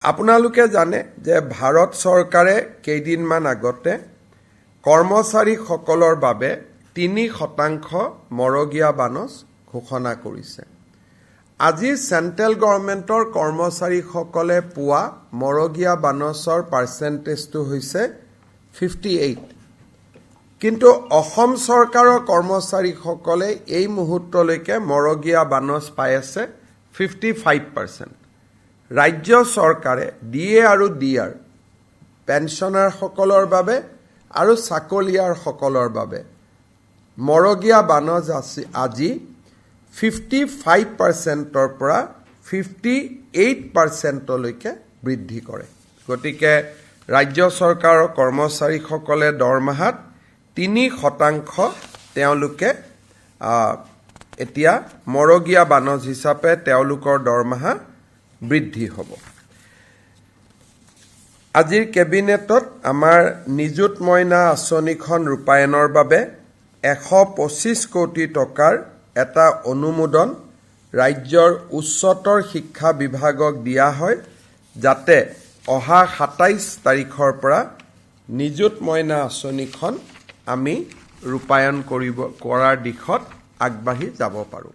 আপোনালোকে জানে যে ভাৰত চৰকাৰে কেইদিনমান আগতে কৰ্মচাৰীসকলৰ বাবে 3% মৰগীয়া বানচ ঘোষণা কৰিছে। আজি চেন্ট্ৰেল গভৰ্ণমেণ্টৰ কৰ্মচাৰীসকলে পোৱা মৰগীয়া বানচৰ পাৰ্চেণ্টেজটো হৈছে 58। কিন্তু অসম চৰকাৰৰ কৰ্মচাৰীসকলে এই মুহূৰ্তলৈকে মৰগীয়া বানচ পাই আছে 55%। ৰাজ্য চৰকাৰে ডিএ আৰু ডিআৰ পেঞ্চনাৰসকলৰ বাবে আৰু চাকৰিয়াৰসকলৰ বাবে মৰগীয়া বানচ আজি 55%ৰ পৰা 58%লৈকে বৃদ্ধি কৰে। গতিকে ৰাজ্য চৰকাৰৰ কৰ্মচাৰীসকলে দৰমহাত 3% তেওঁলোকে এতিয়া মৰগীয়া বানচ হিচাপে তেওঁলোকৰ দৰমহা বৃদ্ধি হ'ব। আজিৰ কেবিনেটত আমাৰ নিযুত মইনা আঁচনিখন ৰূপায়ণৰ বাবে 125 কোটি টকাৰ এটা অনুমোদন ৰাজ্যৰ উচ্চতৰ শিক্ষা বিভাগক দিয়া হয়, যাতে অহা 27 তাৰিখৰ পৰা নিযুত মইনা আঁচনিখন আমি ৰূপায়ণ কৰাৰ দিশত আগবাঢ়ি যাব পাৰোঁ।